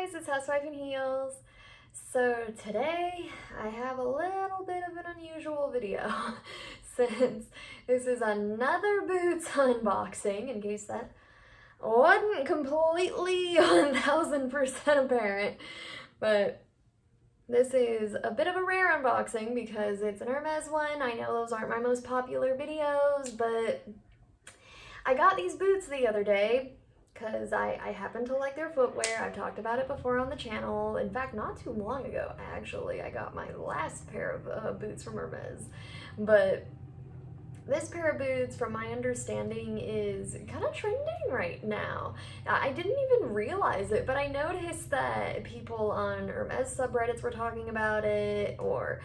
guys, it's Housewife in Heels. So today I have a little bit of an unusual video since this is another boots unboxing, in case that wasn't completely 1000% apparent. But this is a bit of a rare unboxing because it's an Hermès one. I know those aren't my most popular videos, but I got these boots the other day because I happen to like their footwear. I've talked about it before on the channel. In fact, not too long ago, actually, I got my last pair of boots from Hermès. But this pair of boots, from my understanding, is kind of trending right now. I didn't even realize it, but I noticed that people on Hermès subreddits were talking about it, or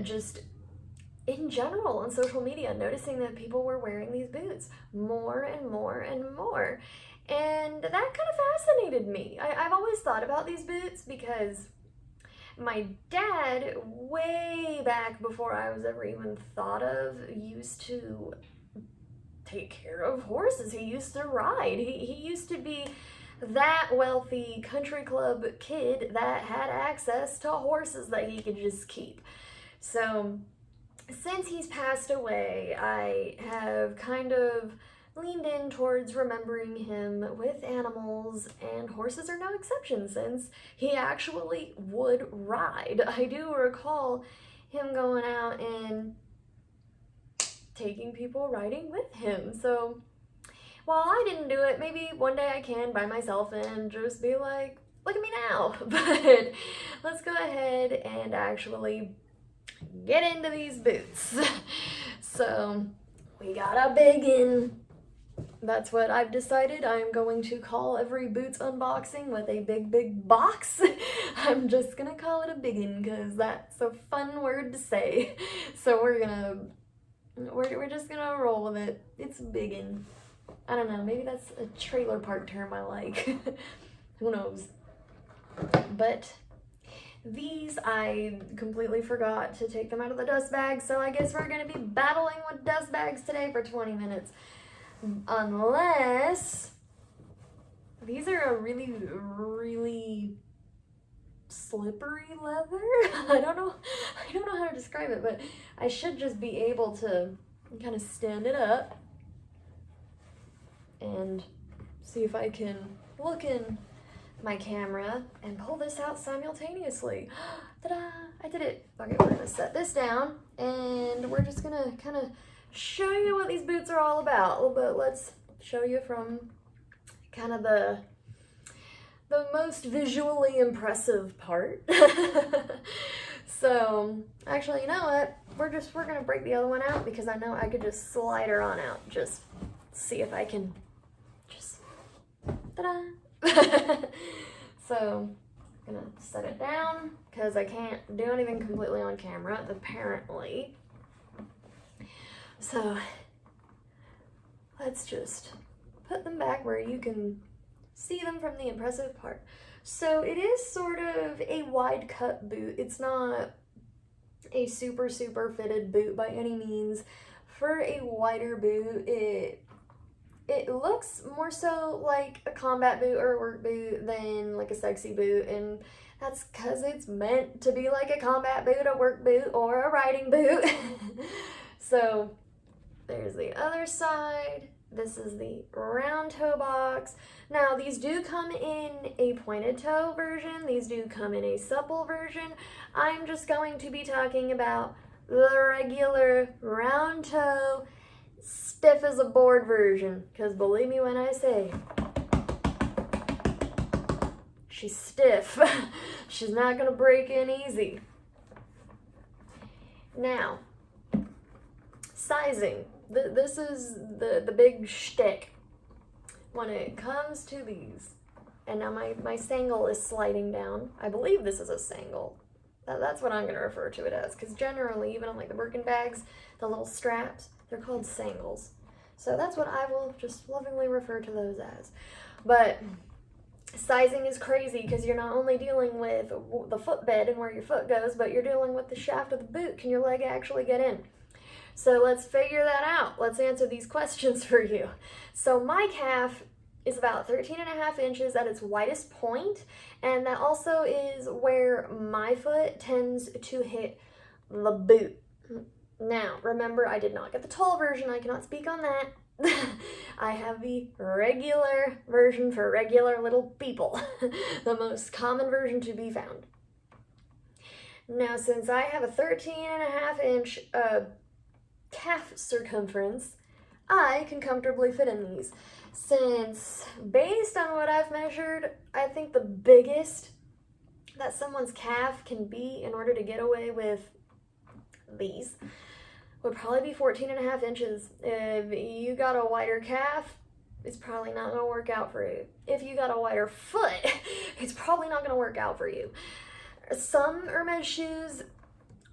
just in general on social media, noticing that people were wearing these boots more and more and more. And that kind of fascinated me. I've always thought about these boots because my dad, way back before I was ever even thought of, used to take care of horses. He used to ride. He used to be that wealthy country club kid that had access to horses that he could just keep. So since he's passed away, I have kind of leaned in towards remembering him with animals, and horses are no exception since he actually would ride. I do recall him going out and taking people riding with him. So while I didn't do it, maybe one day I can by myself and just be like, look at me now. But let's go ahead and actually get into these boots. So we got a biggin. That's what I've decided. I'm going to call every boots unboxing with a big box. I'm just gonna call it a biggin because that's a fun word to say. So we're just gonna roll with it. It's biggin. I don't know, maybe that's a trailer park term I like. Who knows? But these, I completely forgot to take them out of the dust bag, so I guess we're gonna be battling with dust bags today for 20 minutes. Unless these are a really slippery leather. I don't know how to describe it, but I should just be able to kind of stand it up and see if I can look in my camera and pull this out simultaneously. Ta-da! I did it. Okay, we're gonna set this down and we're just gonna kind of show you what these boots are all about. But let's show you from kind of the most visually impressive part. So actually, you know what? We're gonna break the other one out because I know I could just slide her on out. Just see if I can just ta-da! So I'm gonna set it down because I can't do anything completely on camera, apparently. So let's just put them back where you can see them from the impressive part. So it is sort of a wide cut boot. It's not a super fitted boot by any means. For a wider boot, it looks more so like a combat boot or a work boot than like a sexy boot, and that's because it's meant to be like a combat boot, a work boot, or a riding boot. So there's the other side. This is the round toe box. Now, these do come in a pointed toe version. These do come in a supple version. I'm just going to be talking about the regular round toe, stiff as a board version. Because believe me when I say, she's stiff. She's not going to break in easy. Now, sizing. This is the big shtick when it comes to these. And now my sangle is sliding down. I believe this is a sangle. That's what I'm going to refer to it as, because generally, even on like the Birkin bags, the little straps, they're called sangles. So that's what I will just lovingly refer to those as. But sizing is crazy because you're not only dealing with the footbed and where your foot goes, but you're dealing with the shaft of the boot. Can your leg actually get in? So let's figure that out. Let's answer these questions for you. So my calf is about 13.5 inches at its widest point, and that also is where my foot tends to hit the boot. Now, remember, I did not get the tall version. I cannot speak on that. I have the regular version for regular little people, the most common version to be found. Now, since I have a 13.5 inch calf circumference, I can comfortably fit in these. Since, based on what I've measured, I think the biggest that someone's calf can be in order to get away with these would probably be 14.5 inches. If you got a wider calf, it's probably not going to work out for you. If you got a wider foot, it's probably not going to work out for you. Some Hermès shoes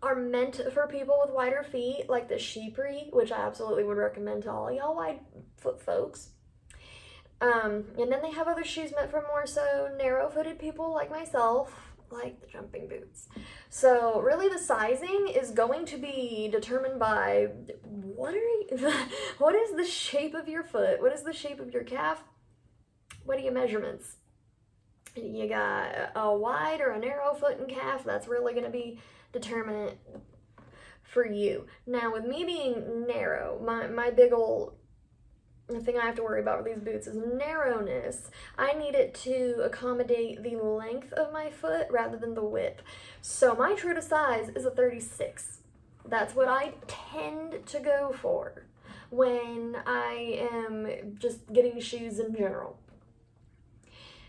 are meant for people with wider feet, like the Chypre, which I absolutely would recommend to all y'all wide foot folks. And then they have other shoes meant for more so narrow-footed people like myself, like the jumping boots. So really the sizing is going to be determined by what is the shape of your foot? What is the shape of your calf? What are your measurements? You got a wide or a narrow foot and calf, that's really going to be determinant for you. Now with me being narrow, my big old thing I have to worry about with these boots is narrowness. I need it to accommodate the length of my foot rather than the width. So my true to size is a 36. That's what I tend to go for when I am just getting shoes in general.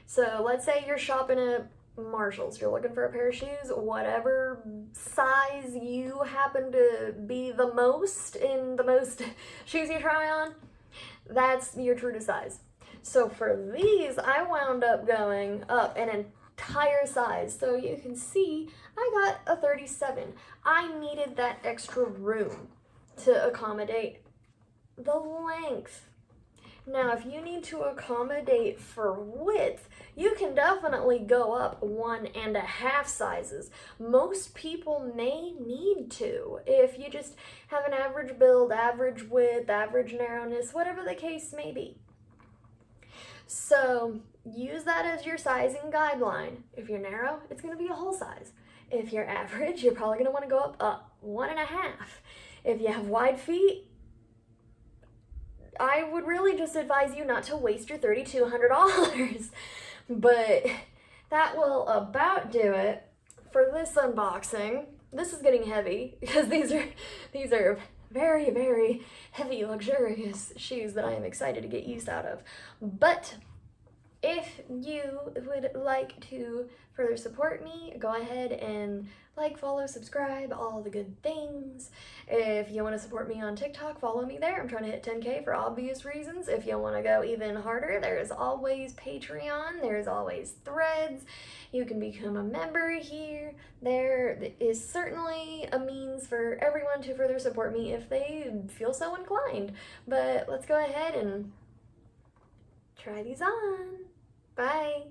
So let's say you're shopping at Marshall's, you're looking for a pair of shoes, whatever size you happen to be the most in the most shoes you try on, that's your true to size. So for these, I wound up going up an entire size. So you can see I got a 37. I needed that extra room to accommodate the length. Now, if you need to accommodate for width, you can definitely go up 1.5 sizes. Most people may need to if you just have an average build, average width, average narrowness, whatever the case may be. So use that as your sizing guideline. If you're narrow, it's going to be a whole size. If you're average, you're probably going to want to go up 1.5. If you have wide feet, I would really just advise you not to waste your $3,200. But that will about do it for this unboxing. This is getting heavy because these are very, very heavy, luxurious shoes that I am excited to get use out of. But if you would like to further support me, go ahead and like, follow, subscribe, all the good things. If you want to support me on TikTok, follow me there. I'm trying to hit 10K for obvious reasons. If you want to go even harder, there is always Patreon. There is always Threads. You can become a member here. There is certainly a means for everyone to further support me if they feel so inclined. But let's go ahead and try these on. Bye.